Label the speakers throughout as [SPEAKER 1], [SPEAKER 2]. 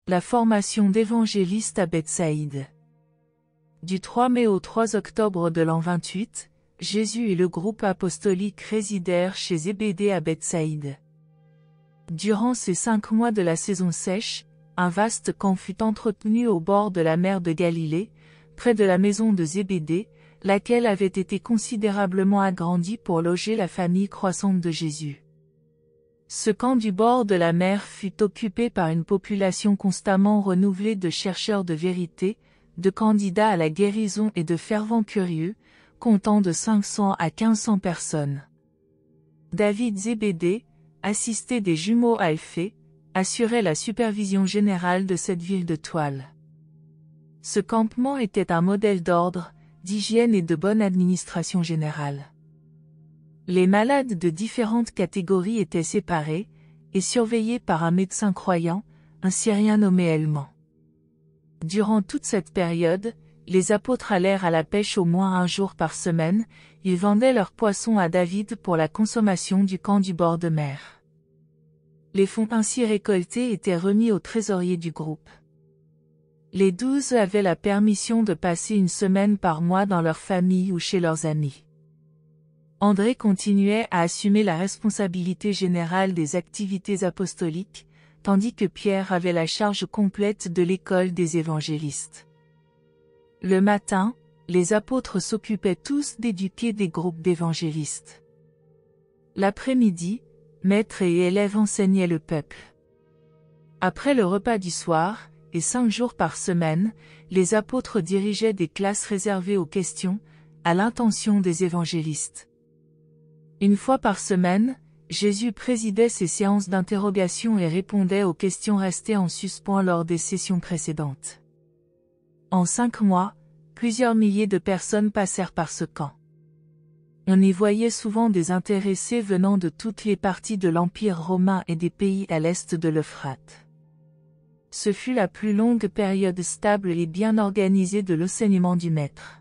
[SPEAKER 1] La formation d'évangélistes à Bethsaïde. Du 3 mai au 3 octobre de l'an 28, Jésus et le groupe apostolique résidèrent chez Zébédée à Bethsaïde. Durant ces 5 mois de la saison sèche, un vaste camp fut entretenu au bord de la mer de Galilée, près de la maison de Zébédée, laquelle avait été considérablement agrandie pour loger la famille croissante de Jésus. Ce camp du bord de la mer fut occupé par une population constamment renouvelée de chercheurs de vérité, de candidats à la guérison et de fervents curieux, comptant de 500 à 1500 personnes. David Zébédée, assisté des jumeaux Alphée, assurait la supervision générale de cette ville de toile. Ce campement était un modèle d'ordre, d'hygiène et de bonne administration générale. Les malades de différentes catégories étaient séparés, et surveillés par un médecin croyant, un Syrien nommé Helman. Durant toute cette période, les apôtres allèrent à la pêche au moins un jour par semaine, ils vendaient leurs poissons à David pour la consommation du camp du bord de mer. Les fonds ainsi récoltés étaient remis au trésorier du groupe. Les 12 avaient la permission de passer une semaine par mois dans leur famille ou chez leurs amis. André continuait à assumer la responsabilité générale des activités apostoliques, tandis que Pierre avait la charge complète de l'école des évangélistes. Le matin, les apôtres s'occupaient tous d'éduquer des groupes d'évangélistes. L'après-midi, maîtres et élèves enseignaient le peuple. Après le repas du soir, et 5 jours par semaine, les apôtres dirigeaient des classes réservées aux questions, à l'intention des évangélistes. Une fois par semaine, Jésus présidait ces séances d'interrogation et répondait aux questions restées en suspens lors des sessions précédentes. En 5 mois, plusieurs milliers de personnes passèrent par ce camp. On y voyait souvent des intéressés venant de toutes les parties de l'Empire romain et des pays à l'est de l'Euphrate. Ce fut la plus longue période stable et bien organisée de l'enseignement du Maître.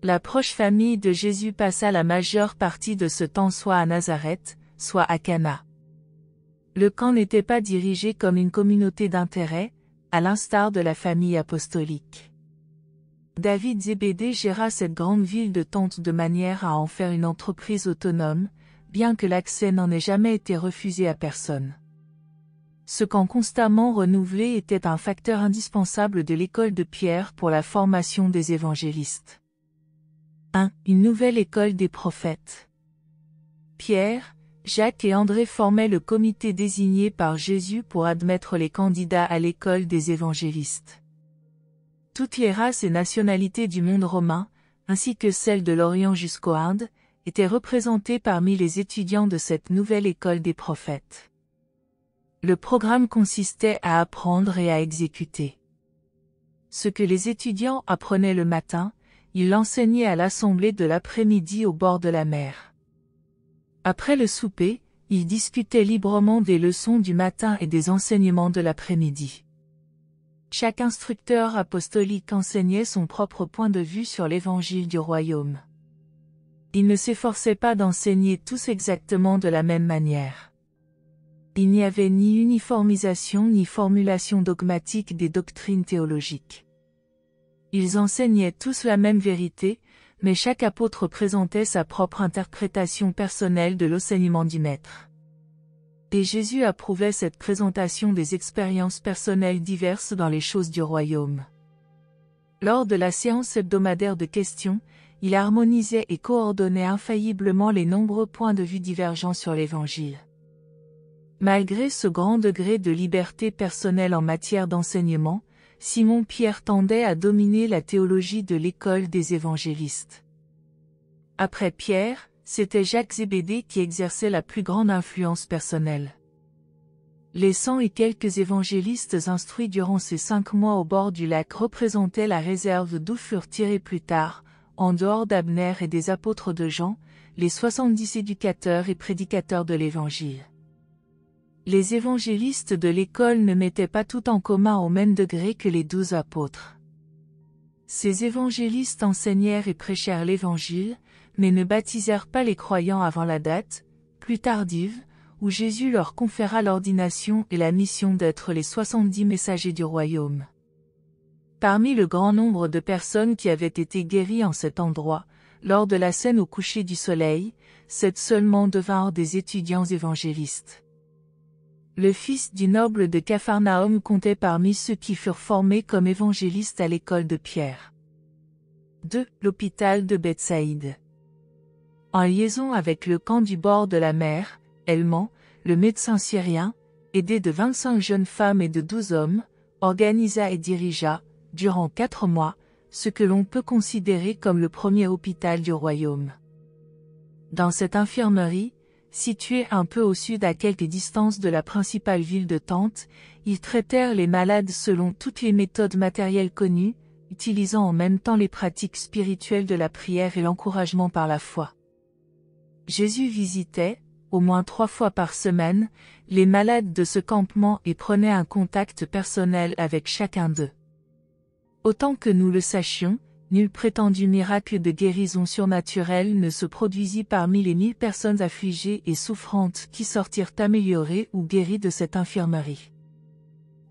[SPEAKER 1] La proche famille de Jésus passa la majeure partie de ce temps soit à Nazareth, soit à Cana. Le camp n'était pas dirigé comme une communauté d'intérêt, à l'instar de la famille apostolique. David Zébédée géra cette grande ville de tentes de manière à en faire une entreprise autonome, bien que l'accès n'en ait jamais été refusé à personne. Ce camp constamment renouvelé était un facteur indispensable de l'école de Pierre pour la formation des évangélistes. 1. Une nouvelle école des prophètes. Pierre, Jacques et André formaient le comité désigné par Jésus pour admettre les candidats à l'école des évangélistes. Toutes les races et nationalités du monde romain, ainsi que celles de l'Orient jusqu'aux Indes, étaient représentées parmi les étudiants de cette nouvelle école des prophètes. Le programme consistait à apprendre et à exécuter. Ce que les étudiants apprenaient le matin, ils l'enseignaient à l'assemblée de l'après-midi au bord de la mer. Après le souper, ils discutaient librement des leçons du matin et des enseignements de l'après-midi. Chaque instructeur apostolique enseignait son propre point de vue sur l'évangile du royaume. Ils ne s'efforçaient pas d'enseigner tous exactement de la même manière. Il n'y avait ni uniformisation ni formulation dogmatique des doctrines théologiques. Ils enseignaient tous la même vérité, mais chaque apôtre présentait sa propre interprétation personnelle de l'enseignement du Maître. Et Jésus approuvait cette présentation des expériences personnelles diverses dans les choses du royaume. Lors de la séance hebdomadaire de questions, il harmonisait et coordonnait infailliblement les nombreux points de vue divergents sur l'Évangile. Malgré ce grand degré de liberté personnelle en matière d'enseignement, Simon-Pierre tendait à dominer la théologie de l'école des évangélistes. Après Pierre, c'était Jacques Zébédée qui exerçait la plus grande influence personnelle. Les 100 et quelques évangélistes instruits durant ces 5 mois au bord du lac représentaient la réserve d'où furent tirés plus tard, en dehors d'Abner et des apôtres de Jean, les 70 éducateurs et prédicateurs de l'Évangile. Les évangélistes de l'école ne mettaient pas tout en commun au même degré que les 12 apôtres. Ces évangélistes enseignèrent et prêchèrent l'Évangile, mais ne baptisèrent pas les croyants avant la date, plus tardive, où Jésus leur conféra l'ordination et la mission d'être les 70 messagers du royaume. Parmi le grand nombre de personnes qui avaient été guéries en cet endroit, lors de la scène au coucher du soleil, 7 seulement devinrent des étudiants évangélistes. Le fils du noble de Capharnaüm comptait parmi ceux qui furent formés comme évangélistes à l'école de Pierre. 2. L'hôpital de Bethsaïde. En liaison avec le camp du bord de la mer, Helman, le médecin syrien, aidé de 25 jeunes femmes et de 12 hommes, organisa et dirigea, durant 4 mois, ce que l'on peut considérer comme le premier hôpital du royaume. Dans cette infirmerie, située un peu au sud à quelque distance de la principale ville de Tente, ils traitèrent les malades selon toutes les méthodes matérielles connues, utilisant en même temps les pratiques spirituelles de la prière et l'encouragement par la foi. Jésus visitait, au moins 3 fois par semaine, les malades de ce campement et prenait un contact personnel avec chacun d'eux. Autant que nous le sachions, nul prétendu miracle de guérison surnaturelle ne se produisit parmi les 1000 personnes affligées et souffrantes qui sortirent améliorées ou guéries de cette infirmerie.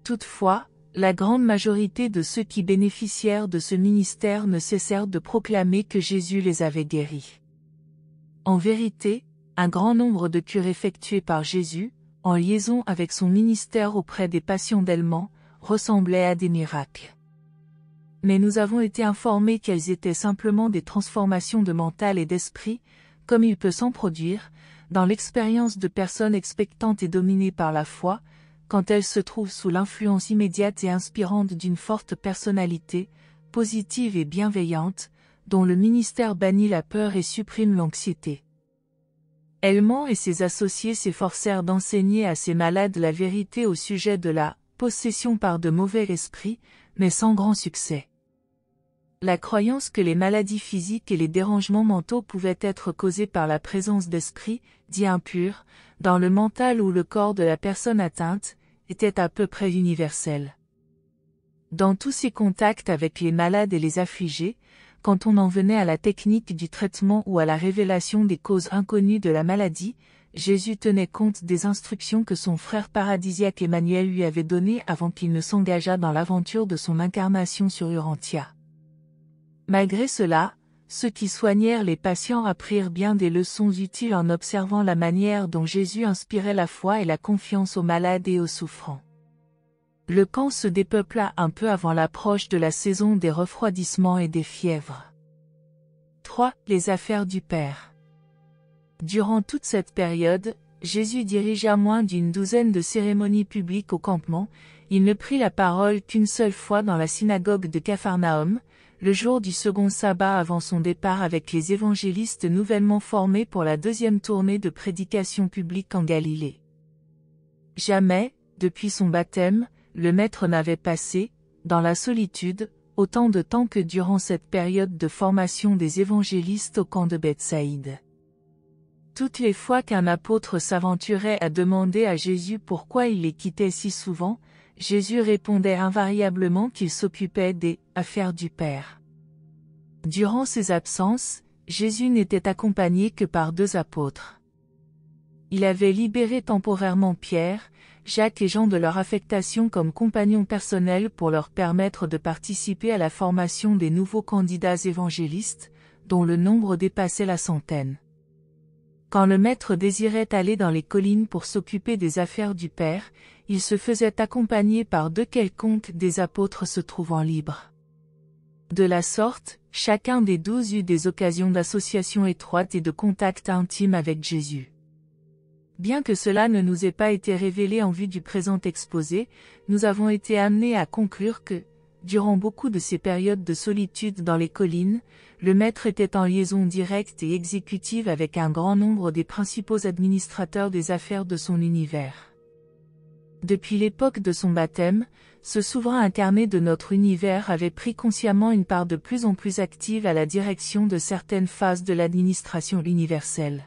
[SPEAKER 1] Toutefois, la grande majorité de ceux qui bénéficièrent de ce ministère ne cessèrent de proclamer que Jésus les avait guéris. En vérité, un grand nombre de cures effectuées par Jésus, en liaison avec son ministère auprès des patients d'Helman, ressemblaient à des miracles. Mais nous avons été informés qu'elles étaient simplement des transformations de mental et d'esprit, comme il peut s'en produire, dans l'expérience de personnes expectantes et dominées par la foi, quand elles se trouvent sous l'influence immédiate et inspirante d'une forte personnalité, positive et bienveillante, dont le ministère bannit la peur et supprime l'anxiété. Helman et ses associés s'efforcèrent d'enseigner à ces malades la vérité au sujet de la possession par de mauvais esprits, mais sans grand succès. La croyance que les maladies physiques et les dérangements mentaux pouvaient être causés par la présence d'esprits, dits impurs, dans le mental ou le corps de la personne atteinte, était à peu près universelle. Dans tous ses contacts avec les malades et les affligés, quand on en venait à la technique du traitement ou à la révélation des causes inconnues de la maladie, Jésus tenait compte des instructions que son frère paradisiaque Emmanuel lui avait données avant qu'il ne s'engageât dans l'aventure de son incarnation sur Urantia. Malgré cela, ceux qui soignèrent les patients apprirent bien des leçons utiles en observant la manière dont Jésus inspirait la foi et la confiance aux malades et aux souffrants. Le camp se dépeupla un peu avant l'approche de la saison des refroidissements et des fièvres. 3. Les affaires du Père. Durant toute cette période, Jésus dirigea moins d'une douzaine de cérémonies publiques au campement. Il ne prit la parole qu'une seule fois dans la synagogue de Capharnaüm, le jour du second sabbat avant son départ avec les évangélistes nouvellement formés pour la 2e tournée de prédication publique en Galilée. Jamais, depuis son baptême, le Maître n'avait passé, dans la solitude, autant de temps que durant cette période de formation des évangélistes au camp de Bethsaïde. Toutes les fois qu'un apôtre s'aventurait à demander à Jésus pourquoi il les quittait si souvent, Jésus répondait invariablement qu'il s'occupait des « affaires du Père ». Durant ses absences, Jésus n'était accompagné que par 2 apôtres. Il avait libéré temporairement Pierre, Jacques et Jean de leur affectation comme compagnons personnels pour leur permettre de participer à la formation des nouveaux candidats évangélistes, dont le nombre dépassait la centaine. Quand le Maître désirait aller dans les collines pour s'occuper des affaires du Père, il se faisait accompagner par 2 quelconques des apôtres se trouvant libres. De la sorte, chacun des 12 eut des occasions d'association étroite et de contact intime avec Jésus. Bien que cela ne nous ait pas été révélé en vue du présent exposé, nous avons été amenés à conclure que, durant beaucoup de ces périodes de solitude dans les collines, le Maître était en liaison directe et exécutive avec un grand nombre des principaux administrateurs des affaires de son univers. Depuis l'époque de son baptême, ce souverain incarné de notre univers avait pris consciemment une part de plus en plus active à la direction de certaines phases de l'administration universelle.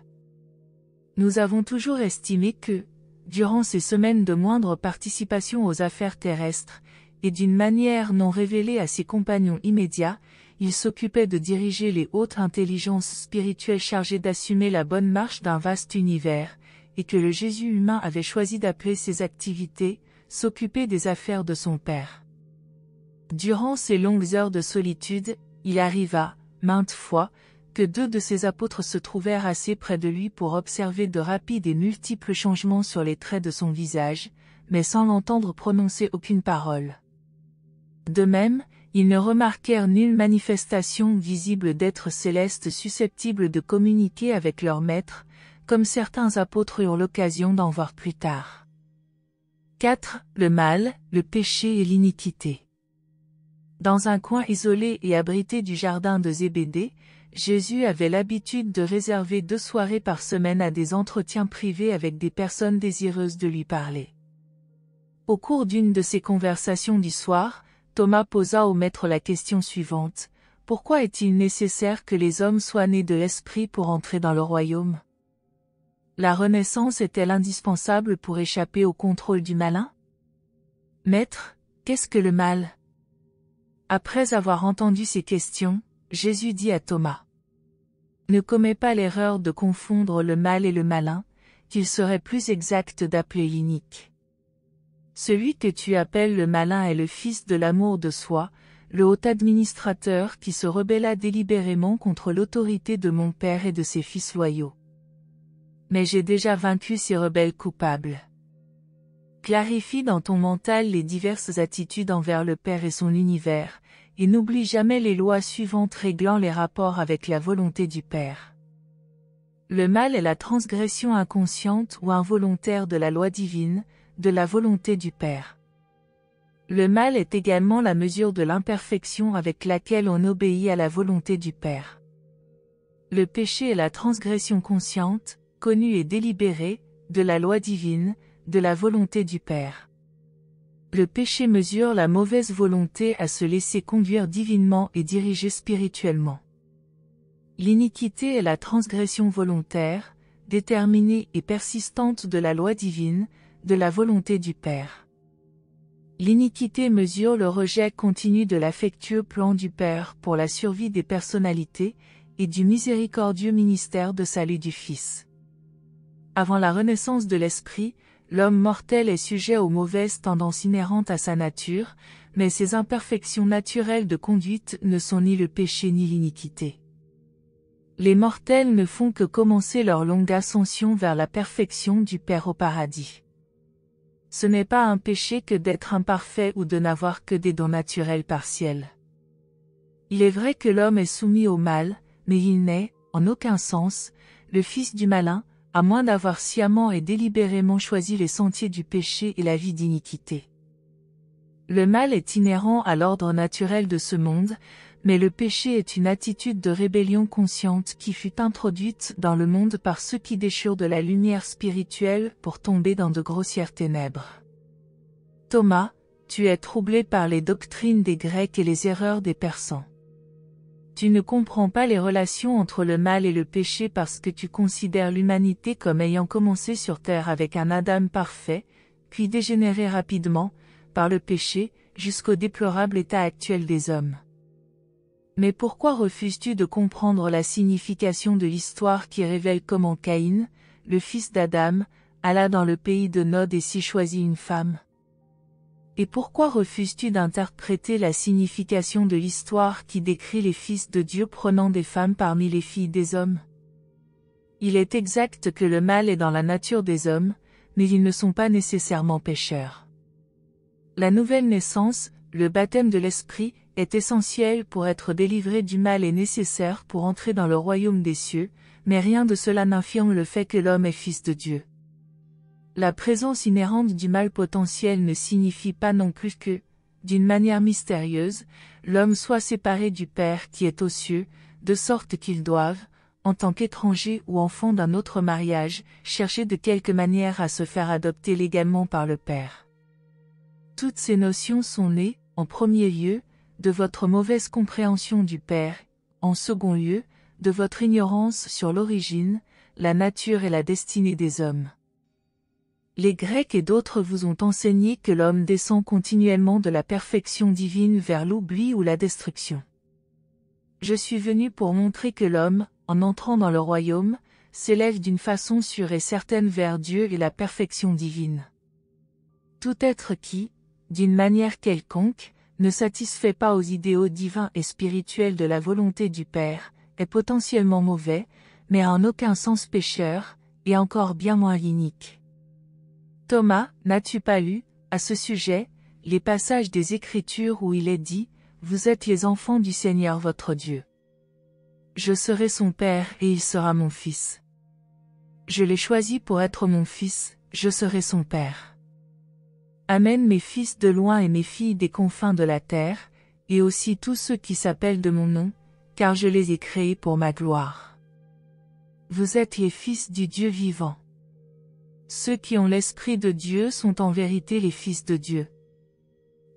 [SPEAKER 1] Nous avons toujours estimé que, durant ces semaines de moindre participation aux affaires terrestres, et d'une manière non révélée à ses compagnons immédiats, il s'occupait de diriger les hautes intelligences spirituelles chargées d'assumer la bonne marche d'un vaste univers, et que le Jésus humain avait choisi d'appeler ses activités, s'occuper des affaires de son Père. Durant ces longues heures de solitude, il arriva, maintes fois, que 2 de ses apôtres se trouvèrent assez près de lui pour observer de rapides et multiples changements sur les traits de son visage, mais sans l'entendre prononcer aucune parole. De même, ils ne remarquèrent nulle manifestation visible d'êtres célestes susceptibles de communiquer avec leur maître, comme certains apôtres eurent l'occasion d'en voir plus tard. 4. Le mal, le péché et l'iniquité. Dans un coin isolé et abrité du jardin de Zébédée, Jésus avait l'habitude de réserver 2 soirées par semaine à des entretiens privés avec des personnes désireuses de lui parler. Au cours d'une de ces conversations du soir, Thomas posa au Maître la question suivante: pourquoi est-il nécessaire que les hommes soient nés de l'Esprit pour entrer dans le royaume? La renaissance est-elle indispensable pour échapper au contrôle du malin? Maître, qu'est-ce que le mal? Après avoir entendu ces questions, Jésus dit à Thomas: ne commets pas l'erreur de confondre le mal et le malin, qu'il serait plus exact d'appeler l'inique. Celui que tu appelles le malin est le fils de l'amour de soi, le haut administrateur qui se rebella délibérément contre l'autorité de mon Père et de ses fils loyaux. Mais j'ai déjà vaincu ces rebelles coupables. Clarifie dans ton mental les diverses attitudes envers le Père et son univers, et n'oublie jamais les lois suivantes réglant les rapports avec la volonté du Père. Le mal est la transgression inconsciente ou involontaire de la loi divine, de la volonté du Père. Le mal est également la mesure de l'imperfection avec laquelle on obéit à la volonté du Père. Le péché est la transgression consciente, connue et délibérée, de la loi divine, de la volonté du Père. Le péché mesure la mauvaise volonté à se laisser conduire divinement et diriger spirituellement. L'iniquité est la transgression volontaire, déterminée et persistante de la loi divine, de la volonté du Père. L'iniquité mesure le rejet continu de l'affectueux plan du Père pour la survie des personnalités, et du miséricordieux ministère de salut du Fils. Avant la renaissance de l'Esprit, l'homme mortel est sujet aux mauvaises tendances inhérentes à sa nature, mais ses imperfections naturelles de conduite ne sont ni le péché ni l'iniquité. Les mortels ne font que commencer leur longue ascension vers la perfection du Père au paradis. Ce n'est pas un péché que d'être imparfait ou de n'avoir que des dons naturels partiels. Il est vrai que l'homme est soumis au mal, mais il n'est, en aucun sens, le fils du malin, à moins d'avoir sciemment et délibérément choisi les sentiers du péché et la vie d'iniquité. Le mal est inhérent à l'ordre naturel de ce monde, mais le péché est une attitude de rébellion consciente qui fut introduite dans le monde par ceux qui déchurent de la lumière spirituelle pour tomber dans de grossières ténèbres. Thomas, tu es troublé par les doctrines des Grecs et les erreurs des Persans. Tu ne comprends pas les relations entre le mal et le péché parce que tu considères l'humanité comme ayant commencé sur terre avec un Adam parfait, puis dégénéré rapidement, par le péché, jusqu'au déplorable état actuel des hommes. Mais pourquoi refuses-tu de comprendre la signification de l'histoire qui révèle comment Caïn, le fils d'Adam, alla dans le pays de Nod et s'y choisit une femme? Et pourquoi refuses-tu d'interpréter la signification de l'histoire qui décrit les fils de Dieu prenant des femmes parmi les filles des hommes? Il est exact que le mal est dans la nature des hommes, mais ils ne sont pas nécessairement pécheurs. La nouvelle naissance, le baptême de l'Esprit, est essentiel pour être délivré du mal et nécessaire pour entrer dans le royaume des cieux, mais rien de cela n'infirme le fait que l'homme est fils de Dieu. La présence inhérente du mal potentiel ne signifie pas non plus que, d'une manière mystérieuse, l'homme soit séparé du Père qui est aux cieux, de sorte qu'ils doivent, en tant qu'étrangers ou enfants d'un autre mariage, chercher de quelque manière à se faire adopter légalement par le Père. Toutes ces notions sont nées, en premier lieu, de votre mauvaise compréhension du Père, en second lieu, de votre ignorance sur l'origine, la nature et la destinée des hommes. Les Grecs et d'autres vous ont enseigné que l'homme descend continuellement de la perfection divine vers l'oubli ou la destruction. Je suis venu pour montrer que l'homme, en entrant dans le royaume, s'élève d'une façon sûre et certaine vers Dieu et la perfection divine. Tout être qui, d'une manière quelconque, ne satisfait pas aux idéaux divins et spirituels de la volonté du Père, est potentiellement mauvais, mais en aucun sens pécheur, et encore bien moins inique. Thomas, n'as-tu pas lu, à ce sujet, les passages des Écritures où il est dit, « Vous êtes les enfants du Seigneur votre Dieu. Je serai son Père et il sera mon Fils. Je l'ai choisi pour être mon Fils, je serai son Père. Amène mes fils de loin et mes filles des confins de la terre, et aussi tous ceux qui s'appellent de mon nom, car je les ai créés pour ma gloire. Vous êtes les fils du Dieu vivant. Ceux qui ont l'Esprit de Dieu sont en vérité les fils de Dieu. »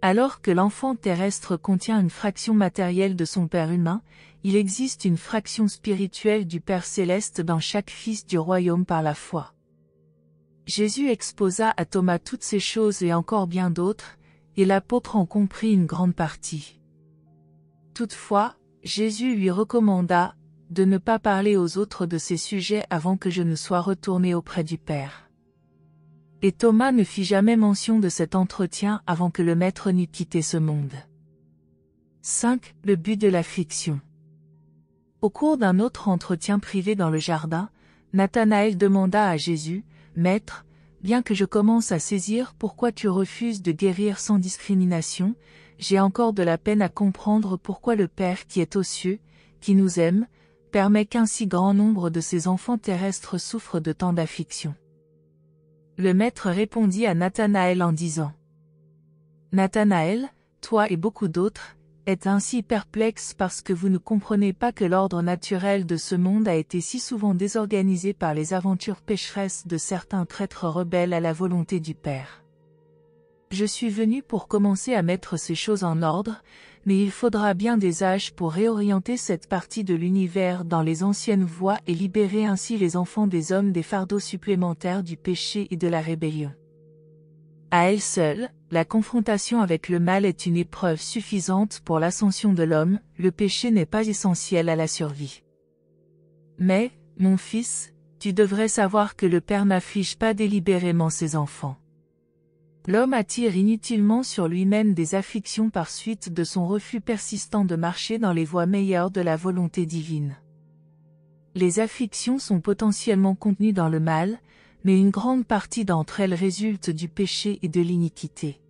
[SPEAKER 1] Alors que l'enfant terrestre contient une fraction matérielle de son Père humain, il existe une fraction spirituelle du Père céleste dans chaque fils du royaume par la foi. Jésus exposa à Thomas toutes ces choses et encore bien d'autres, et l'apôtre en comprit une grande partie. Toutefois, Jésus lui recommanda de ne pas parler aux autres de ces sujets avant que je ne sois retourné auprès du Père. Et Thomas ne fit jamais mention de cet entretien avant que le Maître n'eût quitté ce monde. 5. Le but de l'affliction. Au cours d'un autre entretien privé dans le jardin, Nathanaël demanda à Jésus, « Maître, bien que je commence à saisir pourquoi tu refuses de guérir sans discrimination, j'ai encore de la peine à comprendre pourquoi le Père qui est aux cieux, qui nous aime, permet qu'un si grand nombre de ses enfants terrestres souffrent de tant d'afflictions. » Le Maître répondit à Nathanaël en disant, « Nathanaël, toi et beaucoup d'autres, êtes ainsi perplexes parce que vous ne comprenez pas que l'ordre naturel de ce monde a été si souvent désorganisé par les aventures pécheresses de certains prêtres rebelles à la volonté du Père. Je suis venu pour commencer à mettre ces choses en ordre, mais il faudra bien des âges pour réorienter cette partie de l'univers dans les anciennes voies et libérer ainsi les enfants des hommes des fardeaux supplémentaires du péché et de la rébellion. À elle seule, la confrontation avec le mal est une épreuve suffisante pour l'ascension de l'homme, le péché n'est pas essentiel à la survie. Mais, mon fils, tu devrais savoir que le Père n'afflige pas délibérément ses enfants. L'homme attire inutilement sur lui-même des afflictions par suite de son refus persistant de marcher dans les voies meilleures de la volonté divine. Les afflictions sont potentiellement contenues dans le mal, mais une grande partie d'entre elles résulte du péché et de l'iniquité.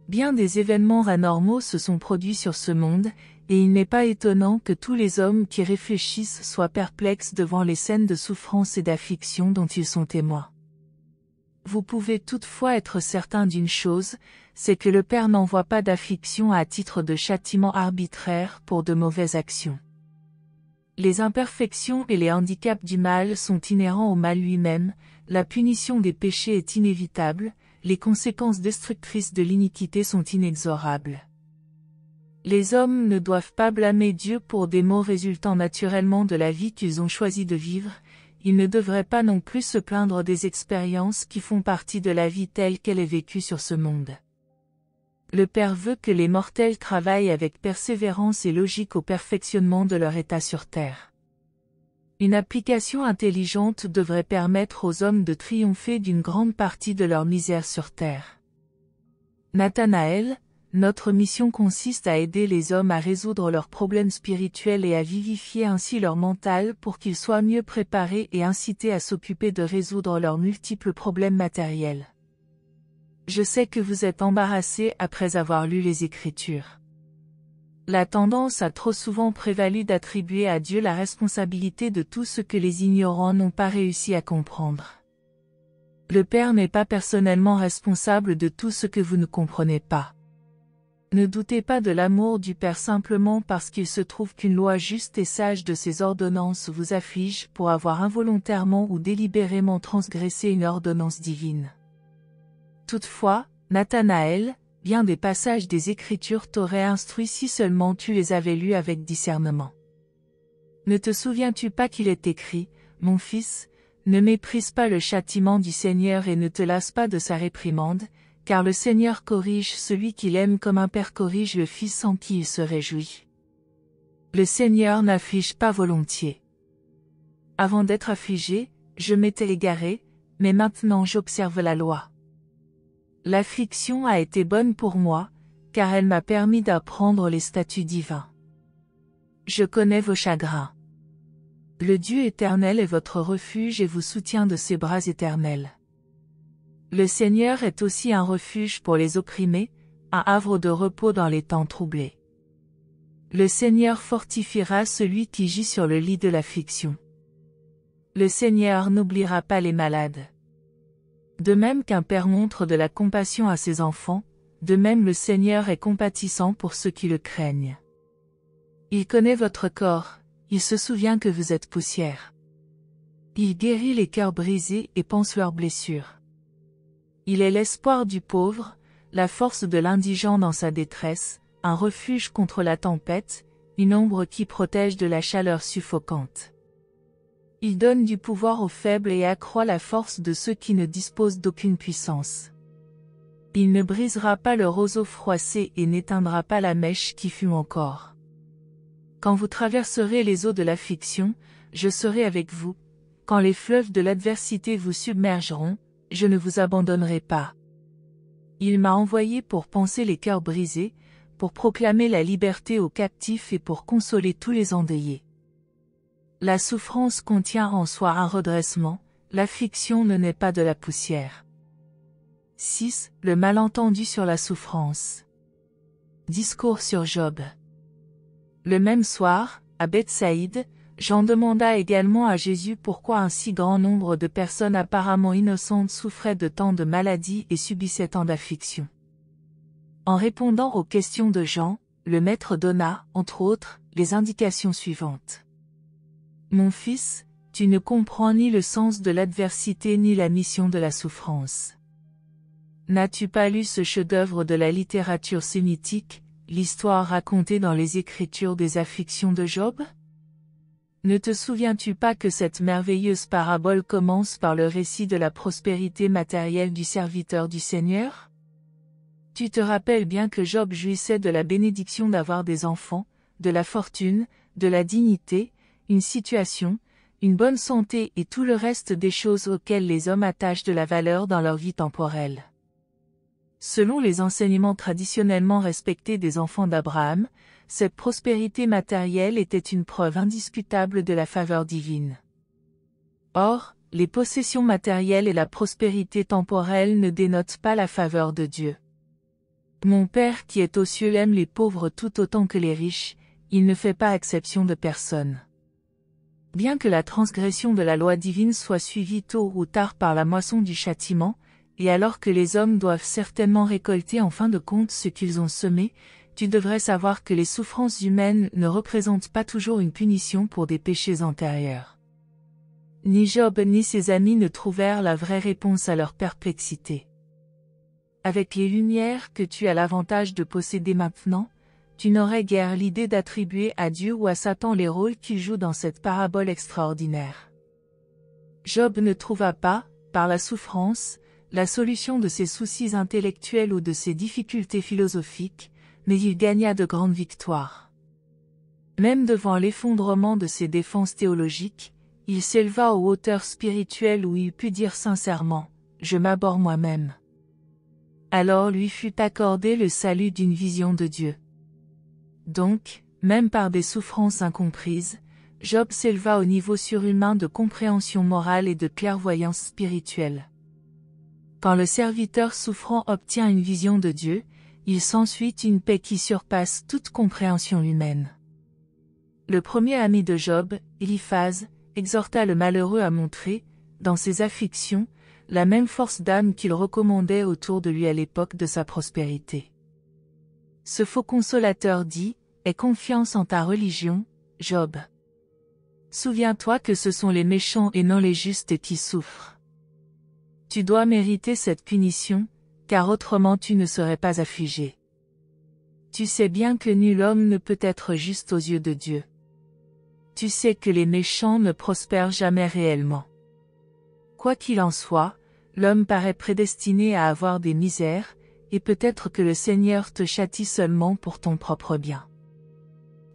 [SPEAKER 1] Bien des événements anormaux se sont produits sur ce monde, et il n'est pas étonnant que tous les hommes qui réfléchissent soient perplexes devant les scènes de souffrance et d'affliction dont ils sont témoins. Vous pouvez toutefois être certain d'une chose, c'est que le Père n'envoie pas d'affliction à titre de châtiment arbitraire pour de mauvaises actions. Les imperfections et les handicaps du mal sont inhérents au mal lui-même, la punition des péchés est inévitable, les conséquences destructrices de l'iniquité sont inexorables. Les hommes ne doivent pas blâmer Dieu pour des maux résultant naturellement de la vie qu'ils ont choisi de vivre, ils ne devraient pas non plus se plaindre des expériences qui font partie de la vie telle qu'elle est vécue sur ce monde. Le Père veut que les mortels travaillent avec persévérance et logique au perfectionnement de leur état sur terre. Une application intelligente devrait permettre aux hommes de triompher d'une grande partie de leur misère sur terre. Nathanaël, notre mission consiste à aider les hommes à résoudre leurs problèmes spirituels et à vivifier ainsi leur mental pour qu'ils soient mieux préparés et incités à s'occuper de résoudre leurs multiples problèmes matériels. Je sais que vous êtes embarrassés après avoir lu les Écritures. La tendance a trop souvent prévalu d'attribuer à Dieu la responsabilité de tout ce que les ignorants n'ont pas réussi à comprendre. Le Père n'est pas personnellement responsable de tout ce que vous ne comprenez pas. Ne doutez pas de l'amour du Père simplement parce qu'il se trouve qu'une loi juste et sage de ses ordonnances vous afflige pour avoir involontairement ou délibérément transgressé une ordonnance divine. Toutefois, Nathanaël, bien des passages des Écritures t'auraient instruit si seulement tu les avais lus avec discernement. Ne te souviens-tu pas qu'il est écrit, « Mon fils, ne méprise pas le châtiment du Seigneur et ne te lasse pas de sa réprimande, car le Seigneur corrige celui qu'il aime comme un père corrige le fils en qui il se réjouit. Le Seigneur n'afflige pas volontiers. » Avant d'être affligé, je m'étais égaré, mais maintenant j'observe la loi. L'affliction a été bonne pour moi, car elle m'a permis d'apprendre les statuts divins. Je connais vos chagrins. Le Dieu éternel est votre refuge et vous soutient de ses bras éternels. Le Seigneur est aussi un refuge pour les opprimés, un havre de repos dans les temps troublés. Le Seigneur fortifiera celui qui gît sur le lit de l'affliction. Le Seigneur n'oubliera pas les malades. De même qu'un père montre de la compassion à ses enfants, de même le Seigneur est compatissant pour ceux qui le craignent. Il connaît votre corps, il se souvient que vous êtes poussière. Il guérit les cœurs brisés et panse leurs blessures. Il est l'espoir du pauvre, la force de l'indigent dans sa détresse, un refuge contre la tempête, une ombre qui protège de la chaleur suffocante. Il donne du pouvoir aux faibles et accroît la force de ceux qui ne disposent d'aucune puissance. Il ne brisera pas le roseau froissé et n'éteindra pas la mèche qui fume encore. Quand vous traverserez les eaux de l'affliction, je serai avec vous. Quand les fleuves de l'adversité vous submergeront, je ne vous abandonnerai pas. Il m'a envoyé pour panser les cœurs brisés, pour proclamer la liberté aux captifs et pour consoler tous les endeuillés. La souffrance contient en soi un redressement, l'affliction ne naît pas de la poussière. 6. Le malentendu sur la souffrance. Discours sur Job. Le même soir, à Bethsaïde, Jean demanda également à Jésus pourquoi un si grand nombre de personnes apparemment innocentes souffraient de tant de maladies et subissaient tant d'afflictions. En répondant aux questions de Jean, le maître donna, entre autres, les indications suivantes. Mon fils, tu ne comprends ni le sens de l'adversité ni la mission de la souffrance. N'as-tu pas lu ce chef-d'œuvre de la littérature sémitique, l'histoire racontée dans les Écritures des afflictions de Job? Ne te souviens-tu pas que cette merveilleuse parabole commence par le récit de la prospérité matérielle du serviteur du Seigneur? Tu te rappelles bien que Job jouissait de la bénédiction d'avoir des enfants, de la fortune, de la dignité, une situation, une bonne santé et tout le reste des choses auxquelles les hommes attachent de la valeur dans leur vie temporelle. Selon les enseignements traditionnellement respectés des enfants d'Abraham, cette prospérité matérielle était une preuve indiscutable de la faveur divine. Or, les possessions matérielles et la prospérité temporelle ne dénotent pas la faveur de Dieu. Mon Père qui est aux cieux aime les pauvres tout autant que les riches, il ne fait pas exception de personne. Bien que la transgression de la loi divine soit suivie tôt ou tard par la moisson du châtiment, et alors que les hommes doivent certainement récolter en fin de compte ce qu'ils ont semé, tu devrais savoir que les souffrances humaines ne représentent pas toujours une punition pour des péchés antérieurs. Ni Job ni ses amis ne trouvèrent la vraie réponse à leur perplexité. Avec les lumières que tu as l'avantage de posséder maintenant, tu n'aurais guère l'idée d'attribuer à Dieu ou à Satan les rôles qu'il joue dans cette parabole extraordinaire. Job ne trouva pas, par la souffrance, la solution de ses soucis intellectuels ou de ses difficultés philosophiques, mais il gagna de grandes victoires. Même devant l'effondrement de ses défenses théologiques, il s'éleva aux hauteurs spirituelles où il put dire sincèrement « Je m'abhorre moi-même ». Alors lui fut accordé le salut d'une vision de Dieu. Donc, même par des souffrances incomprises, Job s'éleva au niveau surhumain de compréhension morale et de clairvoyance spirituelle. Quand le serviteur souffrant obtient une vision de Dieu, il s'ensuit une paix qui surpasse toute compréhension humaine. Le premier ami de Job, Éliphaz, exhorta le malheureux à montrer, dans ses afflictions, la même force d'âme qu'il recommandait autour de lui à l'époque de sa prospérité. Ce faux consolateur dit, « Aie confiance en ta religion, Job. Souviens-toi que ce sont les méchants et non les justes qui souffrent. Tu dois mériter cette punition, car autrement tu ne serais pas affligé. Tu sais bien que nul homme ne peut être juste aux yeux de Dieu. Tu sais que les méchants ne prospèrent jamais réellement. Quoi qu'il en soit, l'homme paraît prédestiné à avoir des misères, et peut-être que le Seigneur te châtie seulement pour ton propre bien.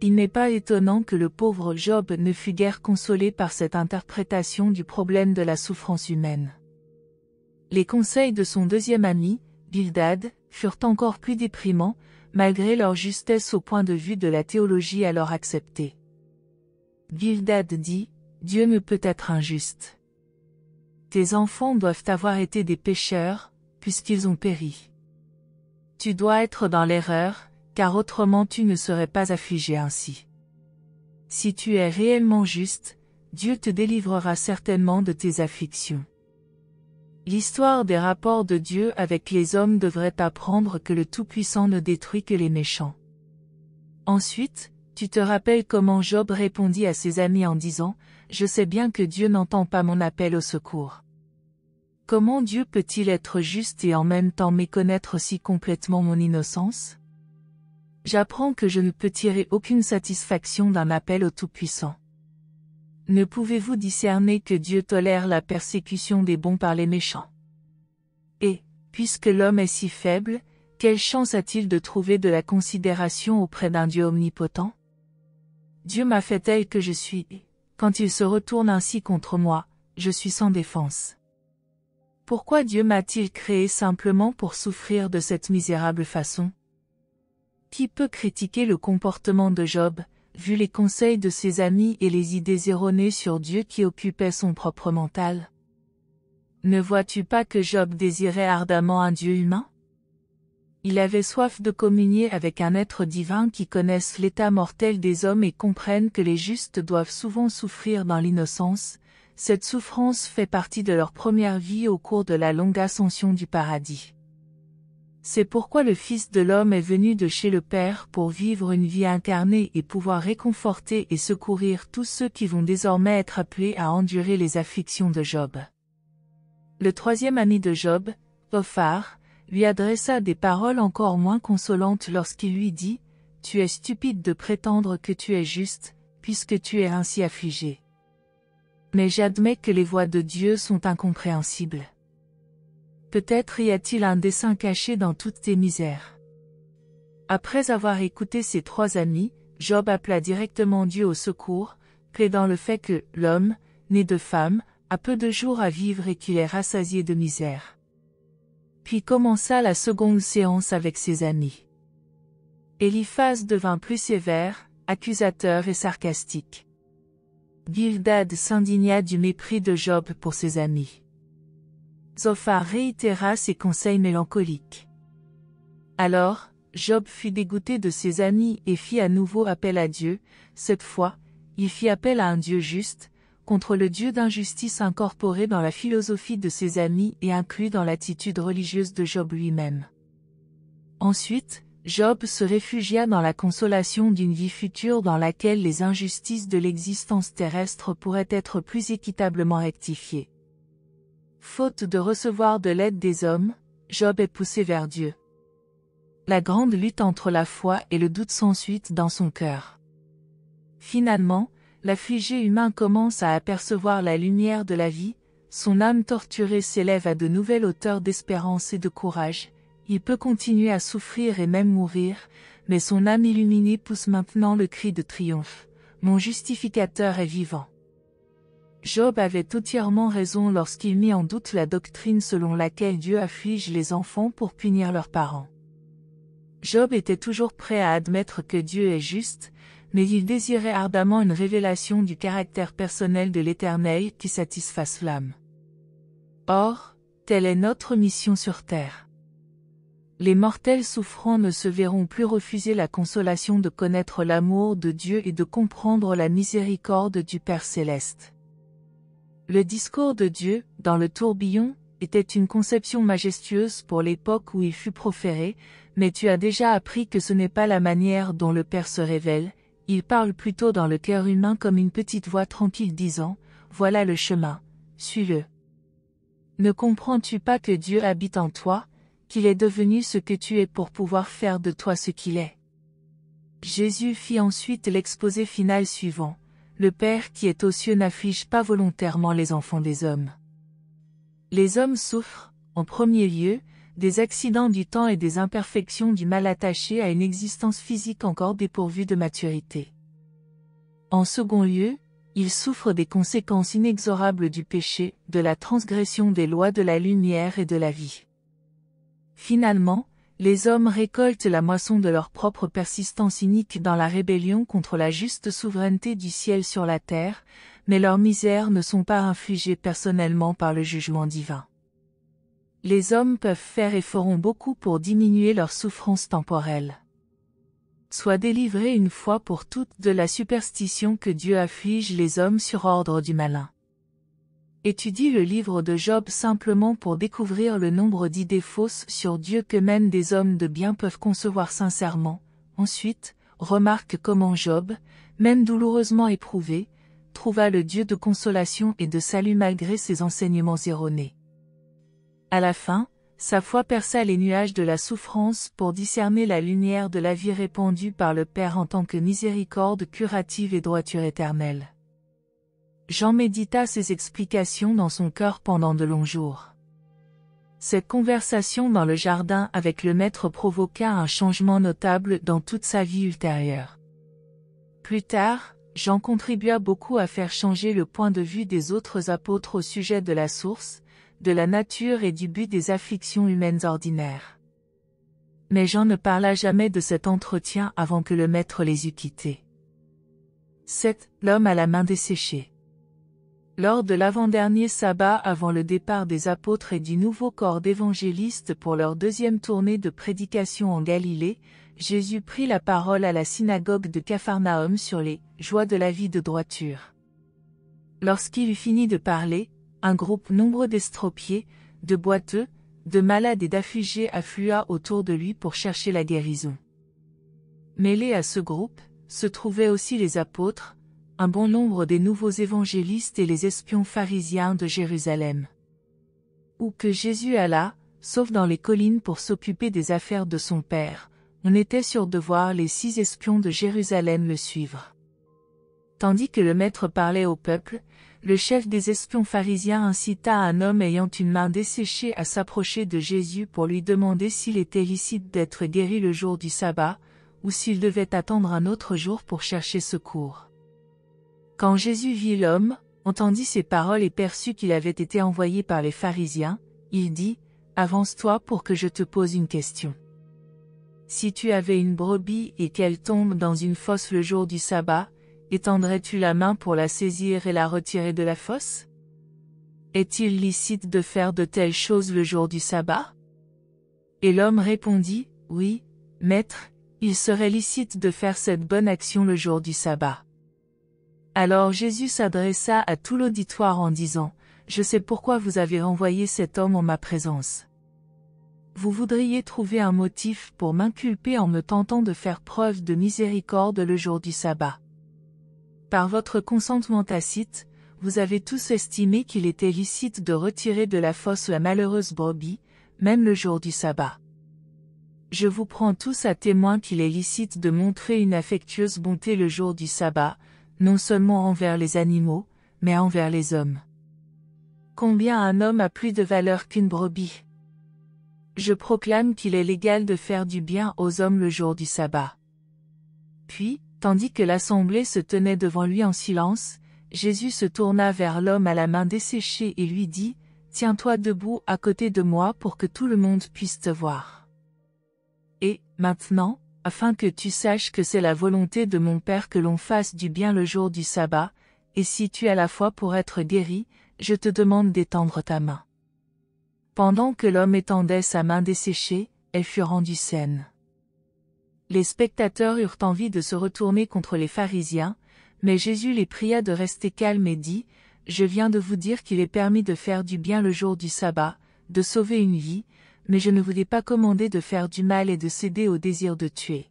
[SPEAKER 1] Il n'est pas étonnant que le pauvre Job ne fût guère consolé par cette interprétation du problème de la souffrance humaine. Les conseils de son deuxième ami, Bildad, furent encore plus déprimants, malgré leur justesse au point de vue de la théologie alors acceptée. Bildad dit, « Dieu ne peut être injuste. Tes enfants doivent avoir été des pécheurs, puisqu'ils ont péri. Tu dois être dans l'erreur, car autrement tu ne serais pas affligé ainsi. Si tu es réellement juste, Dieu te délivrera certainement de tes afflictions. » L'histoire des rapports de Dieu avec les hommes devrait apprendre que le Tout-Puissant ne détruit que les méchants. Ensuite, tu te rappelles comment Job répondit à ses amis en disant « Je sais bien que Dieu n'entend pas mon appel au secours. » Comment Dieu peut-il être juste et en même temps méconnaître si complètement mon innocence? J'apprends que je ne peux tirer aucune satisfaction d'un appel au Tout-Puissant. Ne pouvez-vous discerner que Dieu tolère la persécution des bons par les méchants? Et, puisque l'homme est si faible, quelle chance a-t-il de trouver de la considération auprès d'un Dieu omnipotent? Dieu m'a fait tel que je suis, et, quand il se retourne ainsi contre moi, je suis sans défense. Pourquoi Dieu m'a-t-il créé simplement pour souffrir de cette misérable façon? Qui peut critiquer le comportement de Job, vu les conseils de ses amis et les idées erronées sur Dieu qui occupaient son propre mental? Ne vois-tu pas que Job désirait ardemment un Dieu humain? Il avait soif de communier avec un être divin qui connaisse l'état mortel des hommes et comprenne que les justes doivent souvent souffrir dans l'innocence. Cette souffrance fait partie de leur première vie au cours de la longue ascension du paradis. C'est pourquoi le Fils de l'homme est venu de chez le Père pour vivre une vie incarnée et pouvoir réconforter et secourir tous ceux qui vont désormais être appelés à endurer les afflictions de Job. Le troisième ami de Job, Zophar, lui adressa des paroles encore moins consolantes lorsqu'il lui dit « Tu es stupide de prétendre que tu es juste, puisque tu es ainsi affligé. Mais j'admets que les voies de Dieu sont incompréhensibles. Peut-être y a-t-il un dessein caché dans toutes tes misères. » Après avoir écouté ses trois amis, Job appela directement Dieu au secours, plaidant le fait que l'homme, né de femme, a peu de jours à vivre et qu'il est rassasié de misère. Puis commença la seconde séance avec ses amis. Eliphaz devint plus sévère, accusateur et sarcastique. Bildad s'indigna du mépris de Job pour ses amis. Zophar réitéra ses conseils mélancoliques. Alors, Job fut dégoûté de ses amis et fit à nouveau appel à Dieu. Cette fois, il fit appel à un Dieu juste, contre le Dieu d'injustice incorporé dans la philosophie de ses amis et inclus dans l'attitude religieuse de Job lui-même. Ensuite, Job se réfugia dans la consolation d'une vie future dans laquelle les injustices de l'existence terrestre pourraient être plus équitablement rectifiées. Faute de recevoir de l'aide des hommes, Job est poussé vers Dieu. La grande lutte entre la foi et le doute s'ensuit dans son cœur. Finalement, l'affligé humain commence à apercevoir la lumière de la vie, son âme torturée s'élève à de nouvelles hauteurs d'espérance et de courage, il peut continuer à souffrir et même mourir, mais son âme illuminée pousse maintenant le cri de triomphe, « Mon justificateur est vivant ». Job avait entièrement raison lorsqu'il mit en doute la doctrine selon laquelle Dieu afflige les enfants pour punir leurs parents. Job était toujours prêt à admettre que Dieu est juste, mais il désirait ardemment une révélation du caractère personnel de l'Éternel qui satisfasse l'âme. Or, telle est notre mission sur terre. Les mortels souffrants ne se verront plus refuser la consolation de connaître l'amour de Dieu et de comprendre la miséricorde du Père céleste. Le discours de Dieu, dans le tourbillon, était une conception majestueuse pour l'époque où il fut proféré, mais tu as déjà appris que ce n'est pas la manière dont le Père se révèle, il parle plutôt dans le cœur humain comme une petite voix tranquille disant, « Voilà le chemin, suis-le. » Ne comprends-tu pas que Dieu habite en toi, qu'il est devenu ce que tu es pour pouvoir faire de toi ce qu'il est? Jésus fit ensuite l'exposé final suivant, « Le Père qui est aux cieux n'afflige pas volontairement les enfants des hommes. » Les hommes souffrent, en premier lieu, des accidents du temps et des imperfections du mal attachées à une existence physique encore dépourvue de maturité. En second lieu, ils souffrent des conséquences inexorables du péché, de la transgression des lois de la lumière et de la vie. Finalement, les hommes récoltent la moisson de leur propre persistance inique dans la rébellion contre la juste souveraineté du ciel sur la terre, mais leurs misères ne sont pas infligées personnellement par le jugement divin. Les hommes peuvent faire et feront beaucoup pour diminuer leurs souffrances temporelles. Sois délivré une fois pour toutes de la superstition que Dieu afflige les hommes sur ordre du malin. Étudie le livre de Job simplement pour découvrir le nombre d'idées fausses sur Dieu que même des hommes de bien peuvent concevoir sincèrement. Ensuite, remarque comment Job, même douloureusement éprouvé, trouva le Dieu de consolation et de salut malgré ses enseignements erronés. À la fin, sa foi perça les nuages de la souffrance pour discerner la lumière de la vie répandue par le Père en tant que miséricorde curative et droiture éternelle. Jean médita ces explications dans son cœur pendant de longs jours. Cette conversation dans le jardin avec le Maître provoqua un changement notable dans toute sa vie ultérieure. Plus tard, Jean contribua beaucoup à faire changer le point de vue des autres apôtres au sujet de la source, de la nature et du but des afflictions humaines ordinaires. Mais Jean ne parla jamais de cet entretien avant que le Maître les eût quittés. 7. L'homme à la main desséchée. Lors de l'avant-dernier sabbat avant le départ des apôtres et du nouveau corps d'évangélistes pour leur deuxième tournée de prédication en Galilée, Jésus prit la parole à la synagogue de Capharnaüm sur les « joies de la vie de droiture ». Lorsqu'il eut fini de parler, un groupe nombreux d'estropiés, de boiteux, de malades et d'affligés afflua autour de lui pour chercher la guérison. Mêlés à ce groupe, se trouvaient aussi les apôtres, un bon nombre des nouveaux évangélistes et les espions pharisiens de Jérusalem. Où que Jésus alla, sauf dans les collines pour s'occuper des affaires de son Père, on était sûr de voir les 6 espions de Jérusalem le suivre. Tandis que le Maître parlait au peuple, le chef des espions pharisiens incita un homme ayant une main desséchée à s'approcher de Jésus pour lui demander s'il était licite d'être guéri le jour du sabbat, ou s'il devait attendre un autre jour pour chercher secours. Quand Jésus vit l'homme, entendit ces paroles et perçut qu'il avait été envoyé par les pharisiens, il dit, « Avance-toi pour que je te pose une question. Si tu avais une brebis et qu'elle tombe dans une fosse le jour du sabbat, étendrais-tu la main pour la saisir et la retirer de la fosse? Est-il licite de faire de telles choses le jour du sabbat? » Et l'homme répondit, « Oui, maître, il serait licite de faire cette bonne action le jour du sabbat. » Alors Jésus s'adressa à tout l'auditoire en disant, « Je sais pourquoi vous avez renvoyé cet homme en ma présence. Vous voudriez trouver un motif pour m'inculper en me tentant de faire preuve de miséricorde le jour du sabbat. Par votre consentement tacite, vous avez tous estimé qu'il était licite de retirer de la fosse la malheureuse brebis, même le jour du sabbat. Je vous prends tous à témoin qu'il est licite de montrer une affectueuse bonté le jour du sabbat, non seulement envers les animaux, mais envers les hommes. Combien un homme a plus de valeur qu'une brebis? Je proclame qu'il est légal de faire du bien aux hommes le jour du sabbat. » Puis, tandis que l'assemblée se tenait devant lui en silence, Jésus se tourna vers l'homme à la main desséchée et lui dit, « Tiens-toi debout à côté de moi pour que tout le monde puisse te voir. Et, maintenant, afin que tu saches que c'est la volonté de mon Père que l'on fasse du bien le jour du sabbat, et si tu as la foi pour être guéri, je te demande d'étendre ta main. » Pendant que l'homme étendait sa main desséchée, elle fut rendue saine. Les spectateurs eurent envie de se retourner contre les pharisiens, mais Jésus les pria de rester calmes et dit, « Je viens de vous dire qu'il est permis de faire du bien le jour du sabbat, de sauver une vie, mais je ne vous ai pas commandé de faire du mal et de céder au désir de tuer. »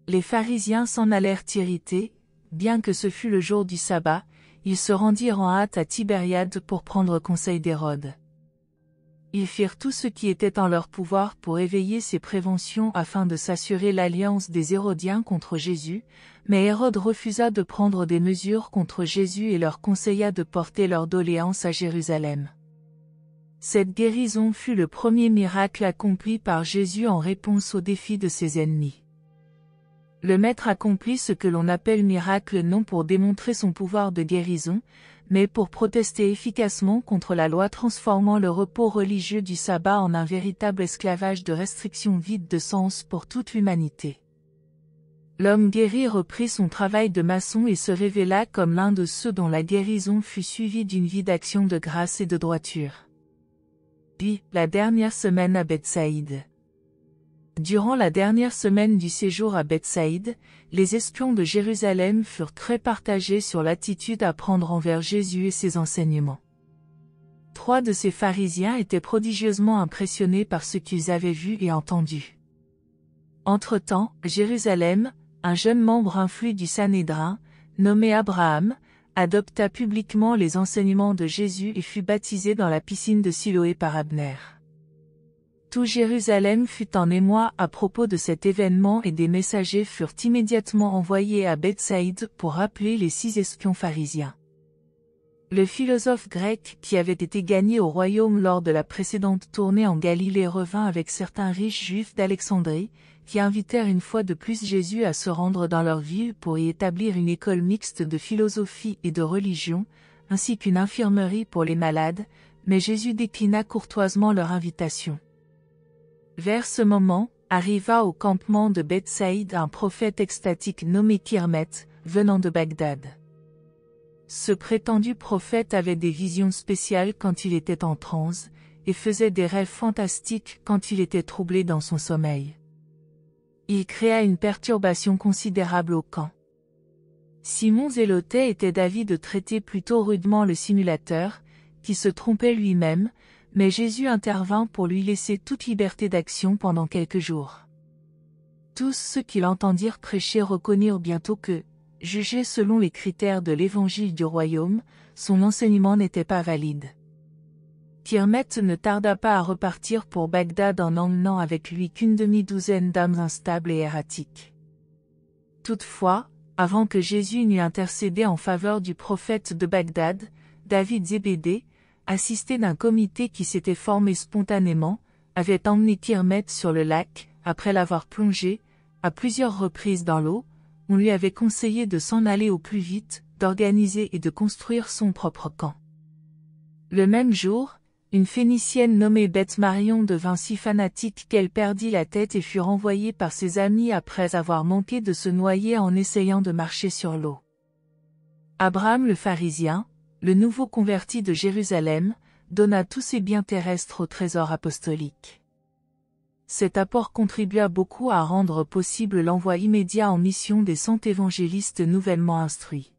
[SPEAKER 1] Les pharisiens s'en allèrent irrités, bien que ce fût le jour du sabbat, ils se rendirent en hâte à Tibériade pour prendre conseil d'Hérode. Ils firent tout ce qui était en leur pouvoir pour éveiller ses préventions afin de s'assurer l'alliance des Hérodiens contre Jésus, mais Hérode refusa de prendre des mesures contre Jésus et leur conseilla de porter leur doléance à Jérusalem. Cette guérison fut le premier miracle accompli par Jésus en réponse aux défis de ses ennemis. Le Maître accomplit ce que l'on appelle miracle non pour démontrer son pouvoir de guérison, mais pour protester efficacement contre la loi transformant le repos religieux du sabbat en un véritable esclavage de restrictions vides de sens pour toute l'humanité. L'homme guéri reprit son travail de maçon et se révéla comme l'un de ceux dont la guérison fut suivie d'une vie d'action de grâce et de droiture. Puis, la dernière semaine à Bethsaïde. Durant la dernière semaine du séjour à Bethsaïde, les espions de Jérusalem furent très partagés sur l'attitude à prendre envers Jésus et ses enseignements. 3 de ces pharisiens étaient prodigieusement impressionnés par ce qu'ils avaient vu et entendu. Entre-temps, Jérusalem, un jeune membre influent du Sanhédrin, nommé Abraham, adopta publiquement les enseignements de Jésus et fut baptisé dans la piscine de Siloé par Abner. Tout Jérusalem fut en émoi à propos de cet événement et des messagers furent immédiatement envoyés à Bethsaïde pour rappeler les 6 espions pharisiens. Le philosophe grec qui avait été gagné au royaume lors de la précédente tournée en Galilée revint avec certains riches juifs d'Alexandrie, qui invitèrent une fois de plus Jésus à se rendre dans leur ville pour y établir une école mixte de philosophie et de religion, ainsi qu'une infirmerie pour les malades, mais Jésus déclina courtoisement leur invitation. Vers ce moment, arriva au campement de Bethsaïde un prophète extatique nommé Kirmet, venant de Bagdad. Ce prétendu prophète avait des visions spéciales quand il était en transe, et faisait des rêves fantastiques quand il était troublé dans son sommeil. Il créa une perturbation considérable au camp. Simon Zéloté était d'avis de traiter plutôt rudement le simulateur, qui se trompait lui-même, mais Jésus intervint pour lui laisser toute liberté d'action pendant quelques jours. Tous ceux qui l'entendirent prêcher reconnurent bientôt que, jugé selon les critères de l'évangile du royaume, son enseignement n'était pas valide. Kirmet ne tarda pas à repartir pour Bagdad en emmenant avec lui qu'une demi-douzaine d'âmes instables et erratiques. Toutefois, avant que Jésus n'eût intercédé en faveur du prophète de Bagdad, David Zébédée, assisté d'un comité qui s'était formé spontanément, avait emmené Kirmet sur le lac, après l'avoir plongé, à plusieurs reprises dans l'eau. On lui avait conseillé de s'en aller au plus vite, d'organiser et de construire son propre camp. Le même jour, une Phénicienne nommée Beth Marion devint si fanatique qu'elle perdit la tête et fut renvoyée par ses amis après avoir manqué de se noyer en essayant de marcher sur l'eau. Abraham le pharisien, le nouveau converti de Jérusalem, donna tous ses biens terrestres au trésor apostolique. Cet apport contribua beaucoup à rendre possible l'envoi immédiat en mission des 100 évangélistes nouvellement instruits.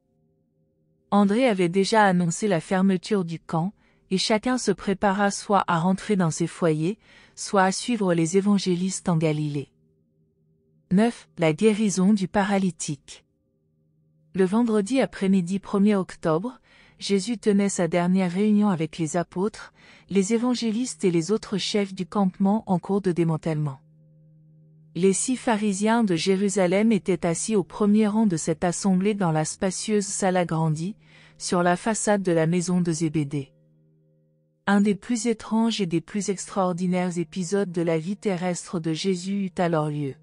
[SPEAKER 1] André avait déjà annoncé la fermeture du camp, et chacun se prépara soit à rentrer dans ses foyers, soit à suivre les évangélistes en Galilée. 9. La guérison du paralytique. Le vendredi après-midi 1er octobre, Jésus tenait sa dernière réunion avec les apôtres, les évangélistes et les autres chefs du campement en cours de démantèlement. Les 6 pharisiens de Jérusalem étaient assis au premier rang de cette assemblée dans la spacieuse salle agrandie, sur la façade de la maison de Zébédée. Un des plus étranges et des plus extraordinaires épisodes de la vie terrestre de Jésus eut alors lieu.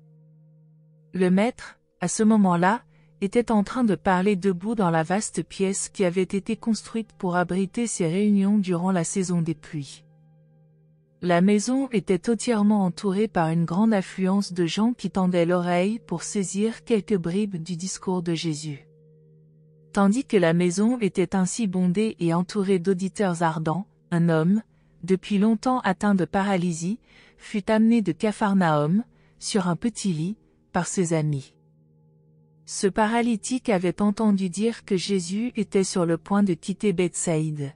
[SPEAKER 1] Le Maître, à ce moment-là, était en train de parler debout dans la vaste pièce qui avait été construite pour abriter ses réunions durant la saison des pluies. La maison était entièrement entourée par une grande affluence de gens qui tendaient l'oreille pour saisir quelques bribes du discours de Jésus. Tandis que la maison était ainsi bondée et entourée d'auditeurs ardents, un homme, depuis longtemps atteint de paralysie, fut amené de Capharnaüm, sur un petit lit, par ses amis. Ce paralytique avait entendu dire que Jésus était sur le point de quitter Bethsaïde.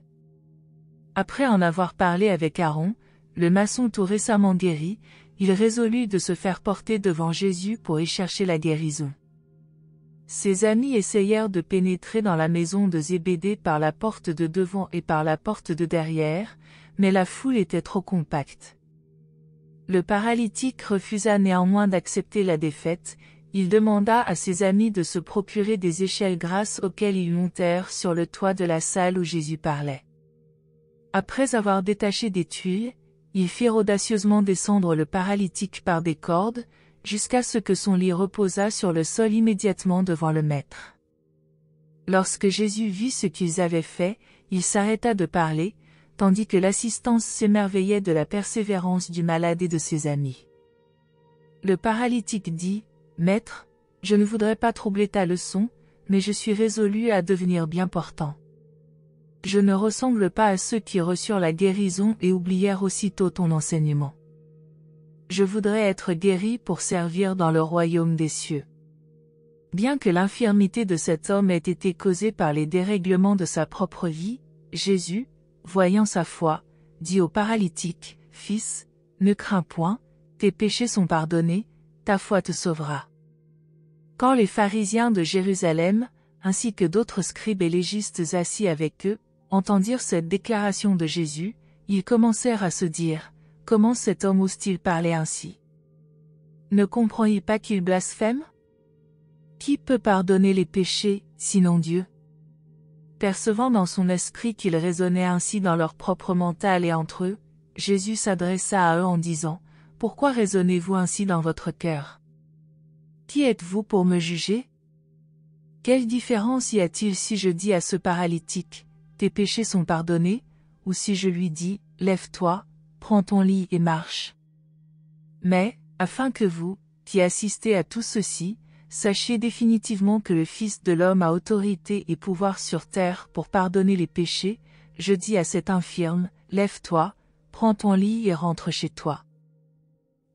[SPEAKER 1] Après en avoir parlé avec Aaron, le maçon tout récemment guéri, il résolut de se faire porter devant Jésus pour y chercher la guérison. Ses amis essayèrent de pénétrer dans la maison de Zébédée par la porte de devant et par la porte de derrière, mais la foule était trop compacte. Le paralytique refusa néanmoins d'accepter la défaite. Il demanda à ses amis de se procurer des échelles grasses auxquelles ils montèrent sur le toit de la salle où Jésus parlait. Après avoir détaché des tuiles, ils firent audacieusement descendre le paralytique par des cordes, jusqu'à ce que son lit reposât sur le sol immédiatement devant le maître. Lorsque Jésus vit ce qu'ils avaient fait, il s'arrêta de parler, tandis que l'assistance s'émerveillait de la persévérance du malade et de ses amis. Le paralytique dit, « Maître, je ne voudrais pas troubler ta leçon, mais je suis résolu à devenir bien portant. Je ne ressemble pas à ceux qui reçurent la guérison et oublièrent aussitôt ton enseignement. Je voudrais être guéri pour servir dans le royaume des cieux. » Bien que l'infirmité de cet homme ait été causée par les dérèglements de sa propre vie, Jésus, voyant sa foi, dit au paralytique, « Fils, ne crains point, tes péchés sont pardonnés, ta foi te sauvera. » Quand les pharisiens de Jérusalem, ainsi que d'autres scribes et légistes assis avec eux, entendirent cette déclaration de Jésus, ils commencèrent à se dire, « Comment cet homme ose-t-il parler ainsi? Ne comprend-il pas qu'il blasphème? Qui peut pardonner les péchés, sinon Dieu? » Percevant dans son esprit qu'ils raisonnaient ainsi dans leur propre mental et entre eux, Jésus s'adressa à eux en disant, « Pourquoi raisonnez-vous ainsi dans votre cœur? Qui êtes-vous pour me juger? Quelle différence y a-t-il si je dis à ce paralytique, « Tes péchés sont pardonnés » ou si je lui dis, « Lève-toi, prends ton lit et marche » Mais, afin que vous, qui assistez à tout ceci, sachiez définitivement que le Fils de l'homme a autorité et pouvoir sur terre pour pardonner les péchés, je dis à cet infirme, lève-toi, prends ton lit et rentre chez toi.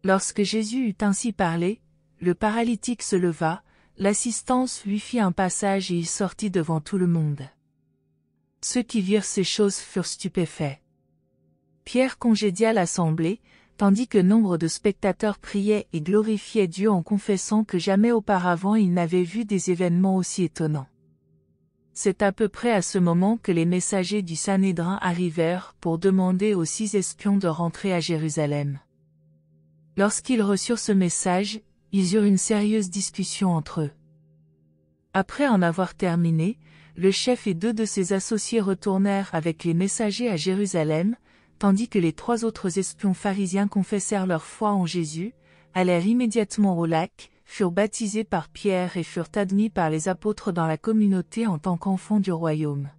[SPEAKER 1] Lorsque Jésus eut ainsi parlé, le paralytique se leva, l'assistance lui fit un passage et il sortit devant tout le monde. Ceux qui virent ces choses furent stupéfaits. Pierre congédia l'assemblée, tandis que nombre de spectateurs priaient et glorifiaient Dieu en confessant que jamais auparavant ils n'avaient vu des événements aussi étonnants. C'est à peu près à ce moment que les messagers du Sanhédrin arrivèrent pour demander aux 6 espions de rentrer à Jérusalem. Lorsqu'ils reçurent ce message, ils eurent une sérieuse discussion entre eux. Après en avoir terminé, le chef et 2 de ses associés retournèrent avec les messagers à Jérusalem, tandis que les 3 autres espions pharisiens confessèrent leur foi en Jésus, allèrent immédiatement au lac, furent baptisés par Pierre et furent admis par les apôtres dans la communauté en tant qu'enfants du royaume.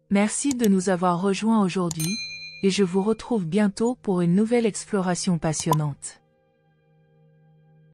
[SPEAKER 1] Merci de nous avoir rejoints aujourd'hui, et je vous retrouve bientôt pour une nouvelle exploration passionnante.